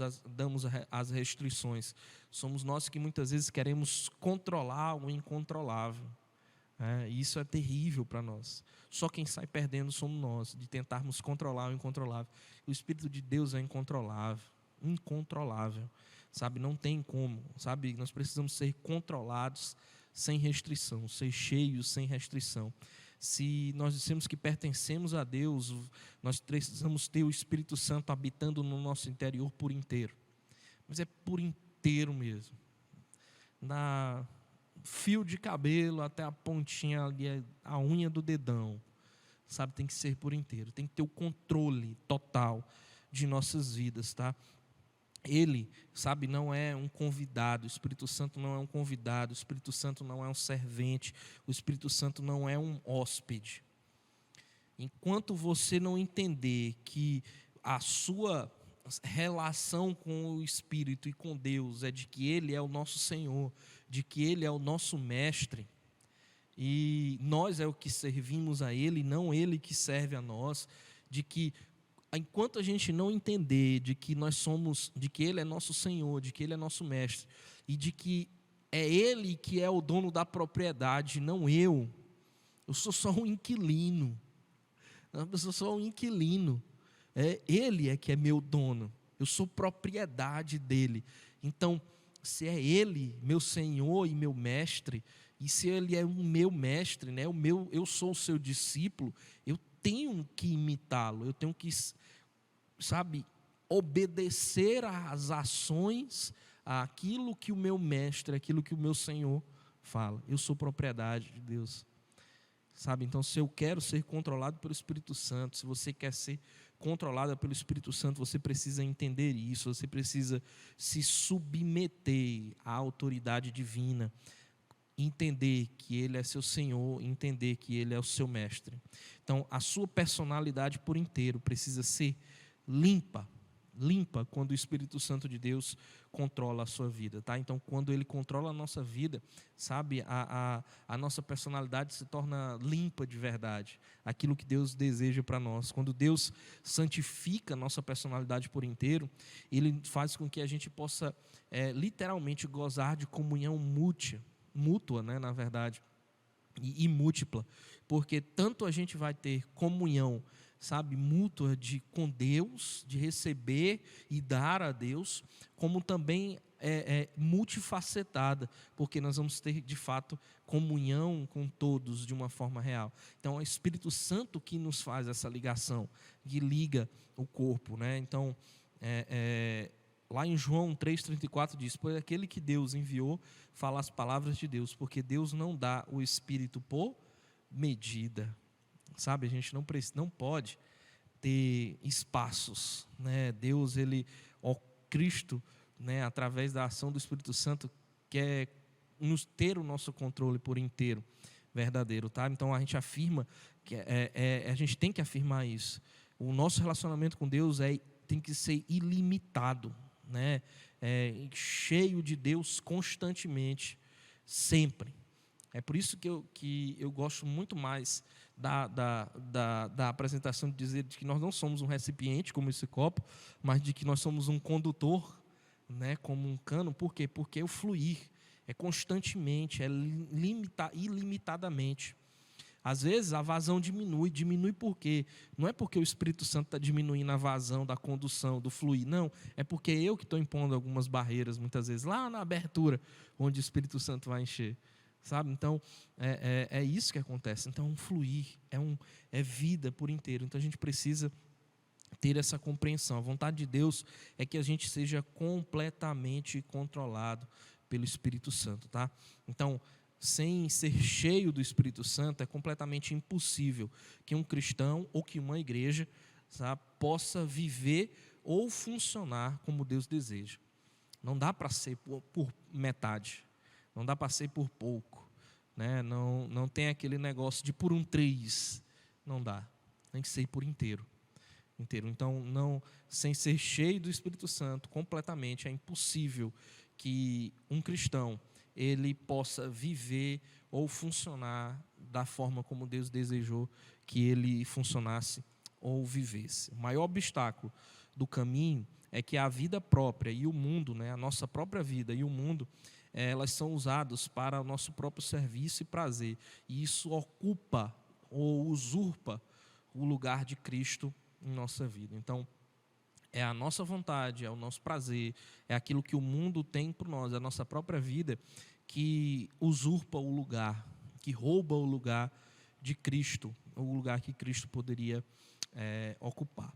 as restrições. Somos nós que muitas vezes queremos controlar o incontrolável. E isso é terrível para nós. Só quem sai perdendo somos nós, de tentarmos controlar o incontrolável. O Espírito de Deus é incontrolável, sabe? Não tem como, sabe? Nós precisamos ser controlados sem restrição, ser cheios sem restrição. Se nós dissemos que pertencemos a Deus, nós precisamos ter o Espírito Santo habitando no nosso interior por inteiro. Mas é por inteiro mesmo. fio de cabelo até a pontinha ali, a unha do dedão, sabe? Tem que ser por inteiro, tem que ter o controle total de nossas vidas, tá? Ele, sabe, não é um convidado, o Espírito Santo não é um convidado, o Espírito Santo não é um servente, o Espírito Santo não é um hóspede. Enquanto você não entender que a sua relação com o Espírito e com Deus é de que Ele é o nosso Senhor, de que Ele é o nosso Mestre, e nós é o que servimos a Ele, não Ele que serve a nós, de que enquanto a gente não entender de que nós somos, de que Ele é nosso Senhor, de que Ele é nosso Mestre, e de que é Ele que é o dono da propriedade, não eu sou só um inquilino, eu sou só um inquilino, Ele é que é meu dono, eu sou propriedade dEle. Então, se é Ele, meu Senhor e meu Mestre, e se Ele é o meu Mestre, né, eu sou o seu discípulo, eu tenho que imitá-lo, eu tenho que, sabe, obedecer às ações, àquilo que o meu Mestre, aquilo que o meu Senhor fala. Eu sou propriedade de Deus. Sabe, então se eu quero ser controlado pelo Espírito Santo, se você quer ser controlada pelo Espírito Santo, você precisa entender isso, você precisa se submeter à autoridade divina, entender que Ele é seu Senhor, entender que Ele é o seu Mestre. Então a sua personalidade por inteiro precisa ser limpa quando o Espírito Santo de Deus controla a sua vida, tá? Então, quando Ele controla a nossa vida, sabe, a nossa personalidade se torna limpa de verdade, aquilo que Deus deseja para nós. Quando Deus santifica a nossa personalidade por inteiro, Ele faz com que a gente possa literalmente gozar de comunhão mútua, né, na verdade, e múltipla, porque tanto a gente vai ter comunhão, sabe, mútua com Deus, de receber e dar a Deus, como também multifacetada, porque nós vamos ter de fato comunhão com todos de uma forma real. Então é o Espírito Santo que nos faz essa ligação, que liga o corpo, né? Então lá em João 3,34 diz: pois aquele que Deus enviou fala as palavras de Deus, porque Deus não dá o Espírito por medida. Sabe, a gente não pode ter espaços, né? Deus, Cristo, né, através da ação do Espírito Santo, quer nos ter o nosso controle por inteiro, verdadeiro, tá? Então a gente afirma que a gente tem que afirmar isso. O nosso relacionamento com Deus tem que ser ilimitado, né? Cheio de Deus constantemente, sempre. É por isso que eu gosto muito mais da apresentação de dizer que nós não somos um recipiente como esse copo, mas de que nós somos um condutor, né, como um cano. Por quê? Porque o fluir é constantemente, ilimitadamente. Às vezes a vazão diminui por quê? Não é porque o Espírito Santo está diminuindo a vazão da condução, do fluir, não, é porque eu que estou impondo algumas barreiras, muitas vezes, lá na abertura, onde o Espírito Santo vai encher. Sabe? Então, é isso que acontece. Então, um fluir, é vida por inteiro. Então, a gente precisa ter essa compreensão. A vontade de Deus é que a gente seja completamente controlado pelo Espírito Santo, tá? Então, sem ser cheio do Espírito Santo, é completamente impossível que um cristão ou que uma igreja, sabe, possa viver ou funcionar como Deus deseja. Não dá para ser por metade. Não dá para ser por pouco, né? Não tem aquele negócio de por um triz, não dá, tem que ser por inteiro. Então, sem ser cheio do Espírito Santo completamente, é impossível que um cristão ele possa viver ou funcionar da forma como Deus desejou que ele funcionasse ou vivesse. O maior obstáculo do caminho é que a vida própria e o mundo, né, a nossa própria vida e o mundo, elas são usadas para o nosso próprio serviço e prazer. E isso ocupa ou usurpa o lugar de Cristo em nossa vida. Então, é a nossa vontade, é o nosso prazer, é aquilo que o mundo tem por nós, é a nossa própria vida, que usurpa o lugar, que rouba o lugar de Cristo, o lugar que Cristo poderia ocupar.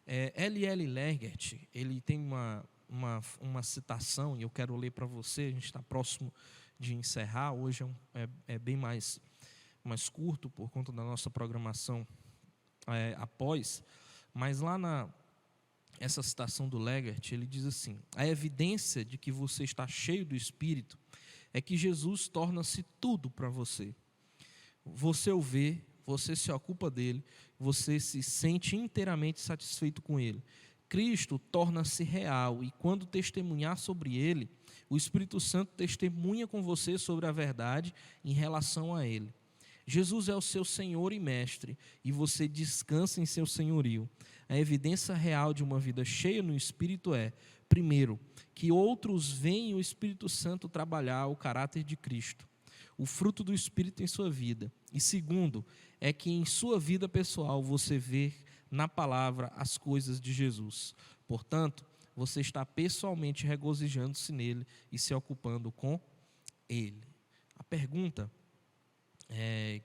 L.L. Leggett, ele tem uma citação, e eu quero ler para você, a gente está próximo de encerrar, hoje é bem mais curto por conta da nossa programação após, mas lá essa citação do Legert, ele diz assim: a evidência de que você está cheio do Espírito é que Jesus torna-se tudo para você. Você o vê, você se ocupa dele, você se sente inteiramente satisfeito com ele. Cristo torna-se real, e quando testemunhar sobre ele, o Espírito Santo testemunha com você sobre a verdade em relação a ele. Jesus é o seu Senhor e Mestre, e você descansa em seu senhorio. A evidência real de uma vida cheia no Espírito é, primeiro, que outros veem o Espírito Santo trabalhar o caráter de Cristo, o fruto do Espírito em sua vida. E segundo, é que em sua vida pessoal você vê na palavra as coisas de Jesus. Portanto, você está pessoalmente regozijando-se nele e se ocupando com ele. A pergunta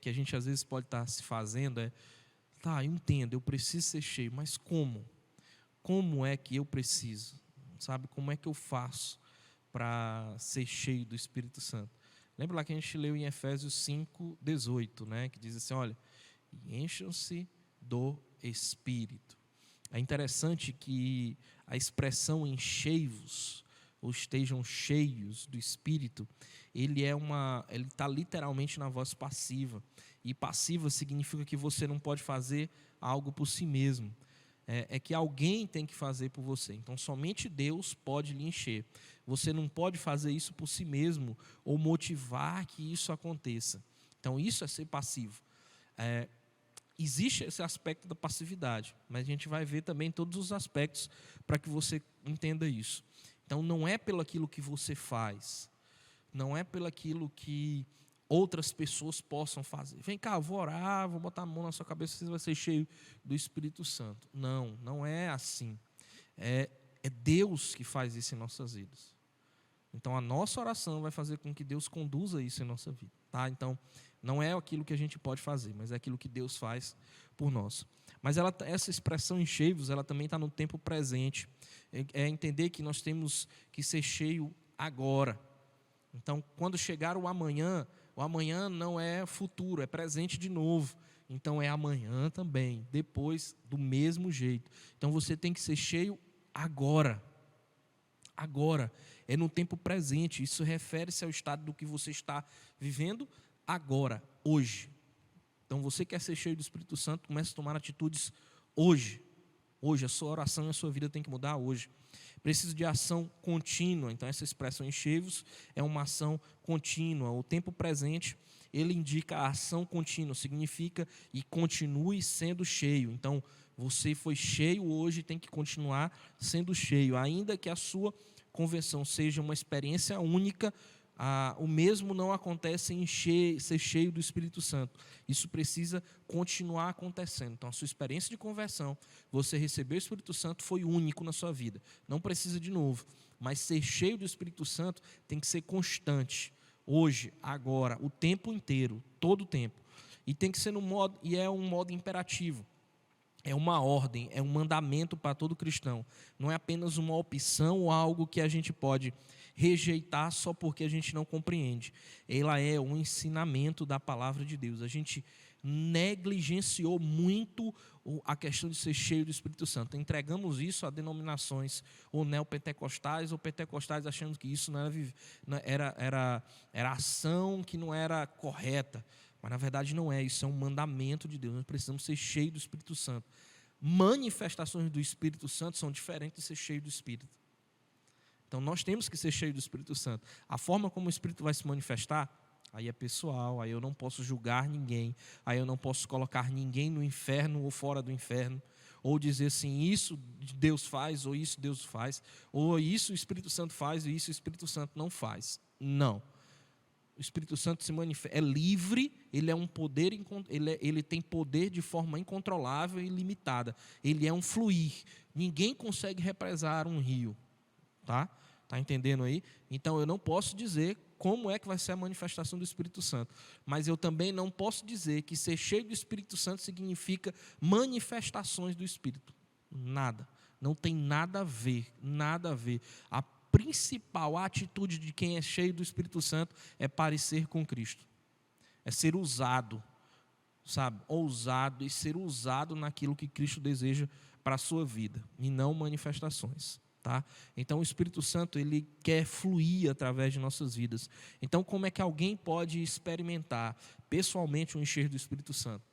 que a gente às vezes pode estar se fazendo eu entendo, eu preciso ser cheio, mas como? Como é que eu preciso? Sabe, como é que eu faço para ser cheio do Espírito Santo? Lembra lá que a gente leu em Efésios 5:18, né, que diz assim, olha, encham-se do Espírito. É interessante que a expressão enchei-vos, ou estejam cheios do Espírito, ele está literalmente na voz passiva. E passiva significa que você não pode fazer algo por si mesmo. É que alguém tem que fazer por você. Então, somente Deus pode lhe encher. Você não pode fazer isso por si mesmo ou motivar que isso aconteça. Então, isso é ser passivo. Existe esse aspecto da passividade, mas a gente vai ver também todos os aspectos para que você entenda isso. Então, não é pelo aquilo que você faz, não é pelo aquilo que outras pessoas possam fazer. Vem cá, eu vou orar, vou botar a mão na sua cabeça, você vai ser cheio do Espírito Santo. Não, não é assim. É Deus que faz isso em nossas vidas. Então, a nossa oração vai fazer com que Deus conduza isso em nossa vida. Tá? Então, não é aquilo que a gente pode fazer, mas é aquilo que Deus faz por nós. Mas essa expressão enchei-vos, ela também está no tempo presente. É entender que nós temos que ser cheio agora. Então, quando chegar o amanhã não é futuro, é presente de novo. Então, é amanhã também, depois, do mesmo jeito. Então, você tem que ser cheio agora. Agora, é no tempo presente. Isso refere-se ao estado do que você está vivendo agora, hoje. Então, você quer ser cheio do Espírito Santo, comece a tomar atitudes hoje. Hoje, a sua oração e a sua vida tem que mudar hoje. Preciso de ação contínua. Então, essa expressão enchei-vos é uma ação contínua. O tempo presente, ele indica a ação contínua. Significa e continue sendo cheio. Então, você foi cheio hoje, tem que continuar sendo cheio. Ainda que a sua conversão seja uma experiência única, o mesmo não acontece em ser cheio do Espírito Santo. Isso precisa continuar acontecendo. Então, a sua experiência de conversão, você recebeu o Espírito Santo, foi único na sua vida. Não precisa de novo. Mas ser cheio do Espírito Santo tem que ser constante. Hoje, agora, o tempo inteiro, todo o tempo. E tem que ser é um modo imperativo. É uma ordem, é um mandamento para todo cristão. Não é apenas uma opção ou algo que a gente pode rejeitar só porque a gente não compreende. Ela é um ensinamento da palavra de Deus. A gente negligenciou muito a questão de ser cheio do Espírito Santo. Entregamos isso a denominações ou neopentecostais ou pentecostais, achando que isso não era ação que não era correta. Mas na verdade não é, isso é um mandamento de Deus. Nós precisamos ser cheios do Espírito Santo. Manifestações do Espírito Santo são diferentes de ser cheio do Espírito. Então nós temos que ser cheios do Espírito Santo. A forma como o Espírito vai se manifestar, aí é pessoal, aí eu não posso julgar ninguém, aí eu não posso colocar ninguém no inferno ou fora do inferno, ou dizer assim, isso Deus faz, ou isso Deus faz, ou isso o Espírito Santo faz, e isso o Espírito Santo não faz. Não. O Espírito Santo se manifesta, é livre, ele é um poder, ele tem poder de forma incontrolável e ilimitada. Ele é um fluir. Ninguém consegue represar um rio. Tá entendendo aí? Então eu não posso dizer como é que vai ser a manifestação do Espírito Santo. Mas eu também não posso dizer que ser cheio do Espírito Santo significa manifestações do Espírito. Nada. Não tem nada a ver, nada a ver. principal atitude de quem é cheio do Espírito Santo é parecer com Cristo. É ser usado, sabe? Ousado e ser usado naquilo que Cristo deseja para a sua vida, e não manifestações. Tá? Então o Espírito Santo, ele quer fluir através de nossas vidas. Então como é que alguém pode experimentar pessoalmente o encher do Espírito Santo?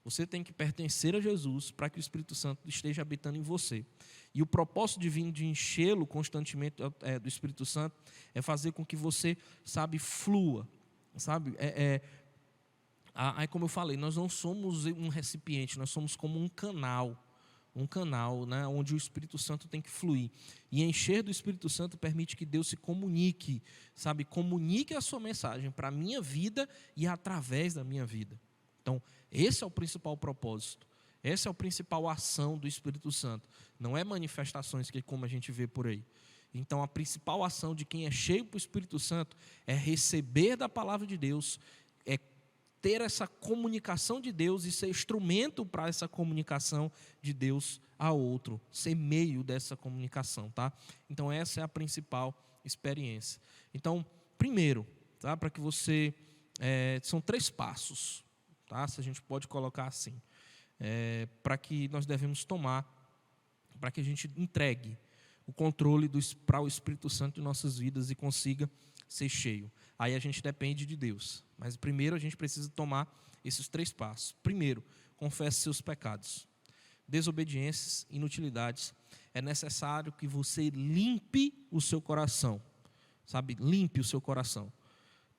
Você tem que pertencer a Jesus para que o Espírito Santo esteja habitando em você. E o propósito divino de enchê-lo constantemente do Espírito Santo é fazer com que você, sabe, flua. Sabe? Aí como eu falei, nós não somos um recipiente, nós somos como um canal, né, onde o Espírito Santo tem que fluir. E encher do Espírito Santo permite que Deus se comunique, sabe, comunique a sua mensagem para a minha vida e através da minha vida. Então, esse é o principal propósito, essa é a principal ação do Espírito Santo. Não é manifestações que como a gente vê por aí. Então, a principal ação de quem é cheio do Espírito Santo é receber da palavra de Deus, é ter essa comunicação de Deus e ser instrumento para essa comunicação de Deus a outro, ser meio dessa comunicação, tá? Então essa é a principal experiência. Então, primeiro, tá? Para que você, são 3 passos, tá? Se a gente pode colocar assim, para que nós devemos tomar, para que a gente entregue o controle para o Espírito Santo em nossas vidas e consiga ser cheio. Aí a gente depende de Deus. Mas primeiro a gente precisa tomar esses 3 passos. Primeiro, confesse seus pecados. Desobediências, inutilidades. É necessário que você limpe o seu coração. Sabe? Limpe o seu coração.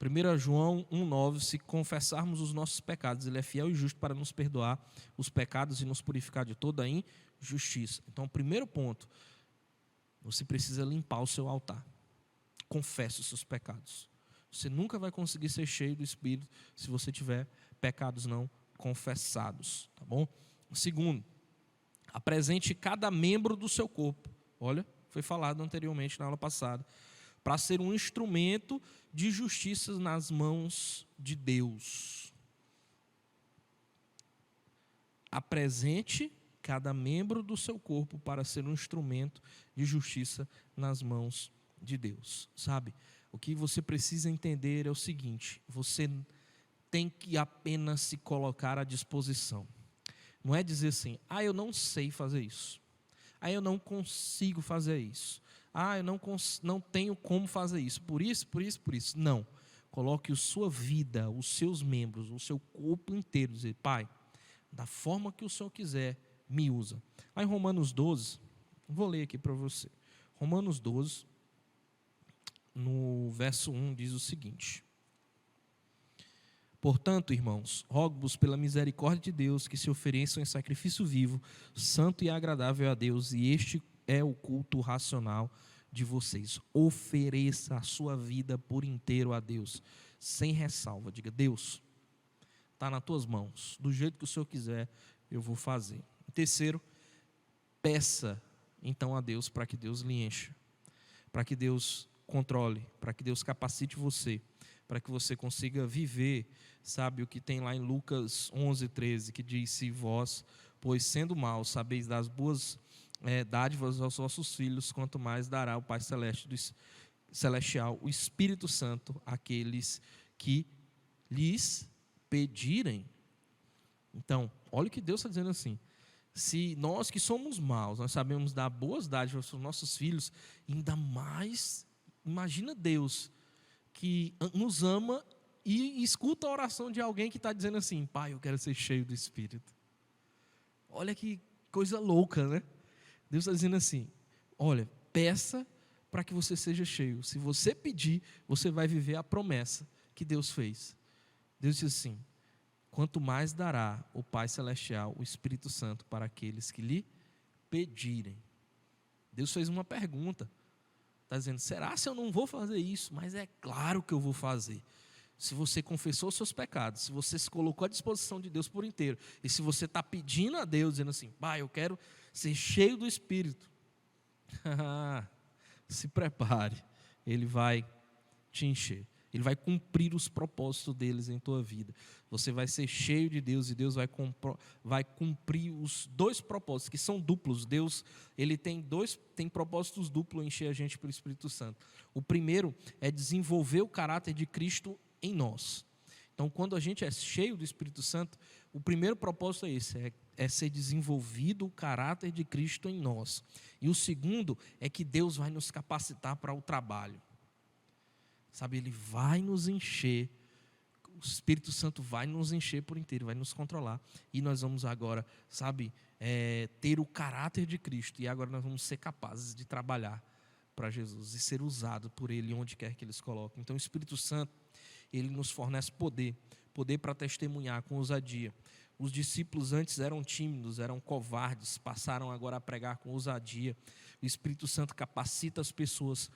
1 João 1,9, se confessarmos os nossos pecados, Ele é fiel e justo para nos perdoar os pecados e nos purificar de toda a injustiça. Então, o primeiro ponto, você precisa limpar o seu altar. Confesse os seus pecados. Você nunca vai conseguir ser cheio do Espírito se você tiver pecados não confessados, tá bom? Segundo, apresente cada membro do seu corpo. Olha, foi falado anteriormente na aula passada, para ser um instrumento de justiça nas mãos de Deus. Apresente cada membro do seu corpo para ser um instrumento de justiça nas mãos de Deus, sabe? O que você precisa entender é o seguinte: você tem que apenas se colocar à disposição. Não é dizer assim, eu não sei fazer isso. Eu não consigo fazer isso. Eu não tenho como fazer isso. Por isso. Não. Coloque a sua vida, os seus membros, o seu corpo inteiro. Dizer, Pai, da forma que o Senhor quiser, me usa. Lá em Romanos 12, vou ler aqui para você. Romanos 12, no verso 1, diz o seguinte: portanto, irmãos, rogo-vos pela misericórdia de Deus que se ofereçam em sacrifício vivo, santo e agradável a Deus, e este é o culto racional de vocês. Ofereça a sua vida por inteiro a Deus, sem ressalva. Diga, Deus, está nas tuas mãos, do jeito que o Senhor quiser, eu vou fazer. Terceiro, peça então a Deus para que Deus lhe encha, para que Deus controle, para que Deus capacite você, para que você consiga viver, sabe, o que tem lá em Lucas 11:13, que diz, se vós, pois sendo maus, sabeis dar as boas dádivas aos vossos filhos, quanto mais dará o Pai Celestial, o Espírito Santo, àqueles que lhes pedirem. Então, olha o que Deus está dizendo assim: se nós que somos maus, nós sabemos dar boas dádivas aos nossos filhos, ainda mais, imagina Deus, que nos ama e escuta a oração de alguém que está dizendo assim, Pai, eu quero ser cheio do Espírito. Olha que coisa louca, né? Deus está dizendo assim, olha, peça para que você seja cheio. Se você pedir, você vai viver a promessa que Deus fez. Deus diz assim, quanto mais dará o Pai Celestial, o Espírito Santo, para aqueles que lhe pedirem. Deus fez uma pergunta, está dizendo, será se eu não vou fazer isso? Mas é claro que eu vou fazer. Se você confessou os seus pecados, se você se colocou à disposição de Deus por inteiro, e se você está pedindo a Deus, dizendo assim, Pai, eu quero ser cheio do Espírito, se prepare, Ele vai te encher. Ele vai cumprir os propósitos deles em tua vida. Você vai ser cheio de Deus e Deus vai cumprir os dois propósitos, que são duplos. Deus, ele tem propósitos duplos em encher a gente pelo Espírito Santo. O primeiro é desenvolver o caráter de Cristo em nós. Então, quando a gente é cheio do Espírito Santo, o primeiro propósito é esse, é ser desenvolvido o caráter de Cristo em nós. E o segundo é que Deus vai nos capacitar para o trabalho. Sabe, Ele vai nos encher, o Espírito Santo vai nos encher por inteiro, vai nos controlar. E nós vamos agora, sabe, ter o caráter de Cristo. E agora nós vamos ser capazes de trabalhar para Jesus e ser usado por Ele onde quer que Ele nos coloque. Então, o Espírito Santo, Ele nos fornece poder para testemunhar com ousadia. Os discípulos antes eram tímidos, eram covardes, passaram agora a pregar com ousadia. O Espírito Santo capacita as pessoas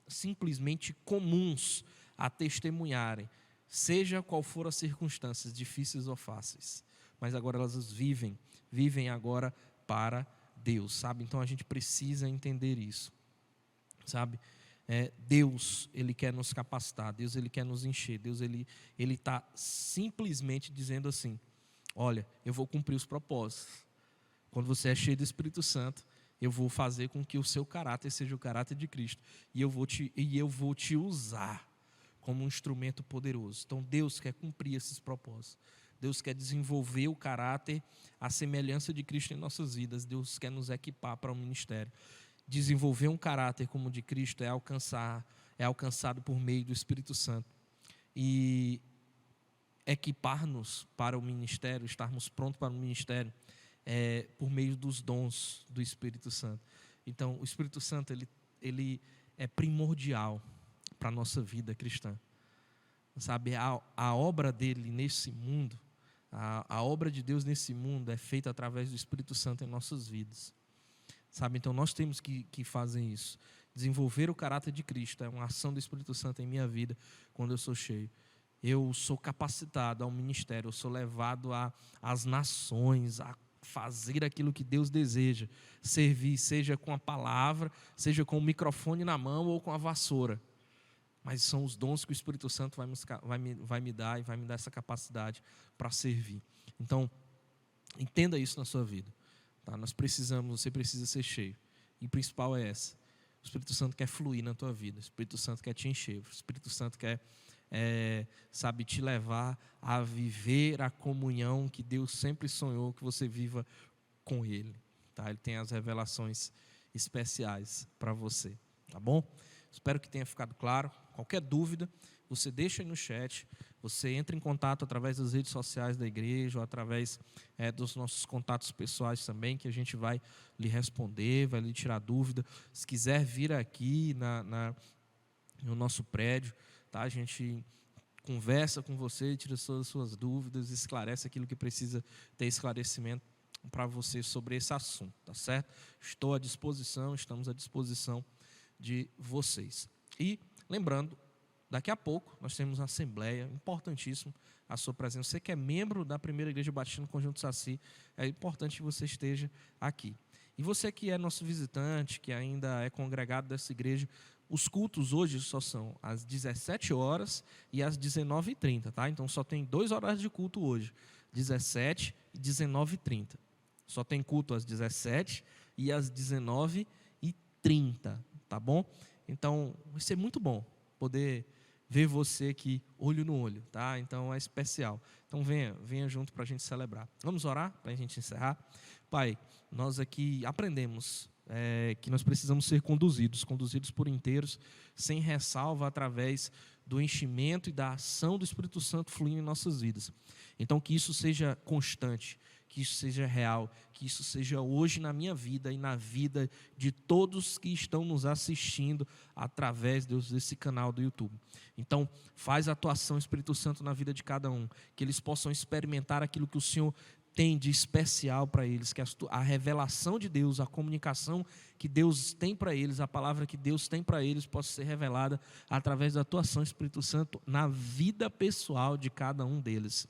simplesmente comuns a testemunharem, seja qual for as circunstâncias, difíceis ou fáceis. Mas agora elas vivem agora para Deus, sabe? Então a gente precisa entender isso, sabe? Deus, Ele quer nos capacitar, Deus, Ele quer nos encher, Deus, Ele está simplesmente dizendo assim, olha, eu vou cumprir os propósitos. Quando você é cheio do Espírito Santo, eu vou fazer com que o seu caráter seja o caráter de Cristo, e eu vou te usar como um instrumento poderoso. Então Deus quer cumprir esses propósitos. Deus quer desenvolver o caráter, a semelhança de Cristo em nossas vidas. Deus quer nos equipar para o ministério. Desenvolver um caráter como o de Cristo é alcançado por meio do Espírito Santo. E equipar-nos para o ministério, estarmos prontos para o ministério, por meio dos dons do Espírito Santo. Então, o Espírito Santo, ele é primordial para a nossa vida cristã. Sabe, a obra dele nesse mundo, a obra de Deus nesse mundo é feita através do Espírito Santo em nossas vidas. Sabe, então nós temos que fazer isso. Desenvolver o caráter de Cristo é uma ação do Espírito Santo em minha vida quando eu sou cheio. Eu sou capacitado ao ministério, eu sou levado às nações, a fazer aquilo que Deus deseja. Servir, seja com a palavra, seja com o microfone na mão ou com a vassoura. Mas são os dons que o Espírito Santo vai me dar e vai me dar essa capacidade para servir. Então, entenda isso na sua vida. Tá? Você precisa ser cheio. E o principal é essa. O Espírito Santo quer fluir na tua vida. O Espírito Santo quer te encher. O Espírito Santo quer, te levar a viver a comunhão que Deus sempre sonhou que você viva com Ele. Tá? Ele tem as revelações especiais para você. Tá bom? Espero que tenha ficado claro. Qualquer dúvida, você deixa aí no chat. Você entra em contato através das redes sociais da igreja ou através dos nossos contatos pessoais também, que a gente vai lhe responder, vai lhe tirar dúvida. Se quiser vir aqui no nosso prédio, tá? A gente conversa com você, tira todas as suas dúvidas, esclarece aquilo que precisa ter esclarecimento para você sobre esse assunto, tá certo? Estou à disposição, estamos à disposição de vocês. E lembrando, daqui a pouco nós temos uma assembleia, importantíssimo a sua presença. Você que é membro da Primeira Igreja Batista no Conjunto Saci, é importante que você esteja aqui. E você que é nosso visitante, que ainda é congregado dessa igreja, os cultos hoje só são às 17 horas e às 19h30, tá? Então só tem 2 horários de culto hoje, 17 e 19h30. Só tem culto às 17 e às 19h30, tá bom? Então vai ser muito bom poder ver você aqui olho no olho, tá? Então é especial. Então venha junto para a gente celebrar. Vamos orar para a gente encerrar? Pai, nós aqui aprendemos que nós precisamos ser conduzidos por inteiros, sem ressalva, através do enchimento e da ação do Espírito Santo fluindo em nossas vidas. Então que isso seja constante, que isso seja real, que isso seja hoje na minha vida e na vida de todos que estão nos assistindo através, Deus, desse canal do YouTube. Então, faz a atuação Espírito Santo na vida de cada um, que eles possam experimentar aquilo que o Senhor tem de especial para eles, que a revelação de Deus, a comunicação que Deus tem para eles, a palavra que Deus tem para eles possa ser revelada através da atuação Espírito Santo na vida pessoal de cada um deles.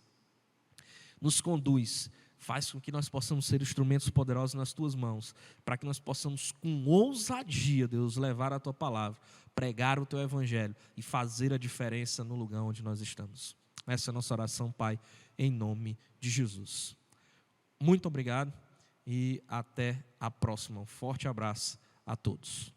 Nos conduz, Faz com que nós possamos ser instrumentos poderosos nas tuas mãos, para que nós possamos com ousadia, Deus, levar a tua palavra, pregar o teu evangelho e fazer a diferença no lugar onde nós estamos. Essa é a nossa oração, Pai, em nome de Jesus. Muito obrigado e até a próxima. Um forte abraço a todos.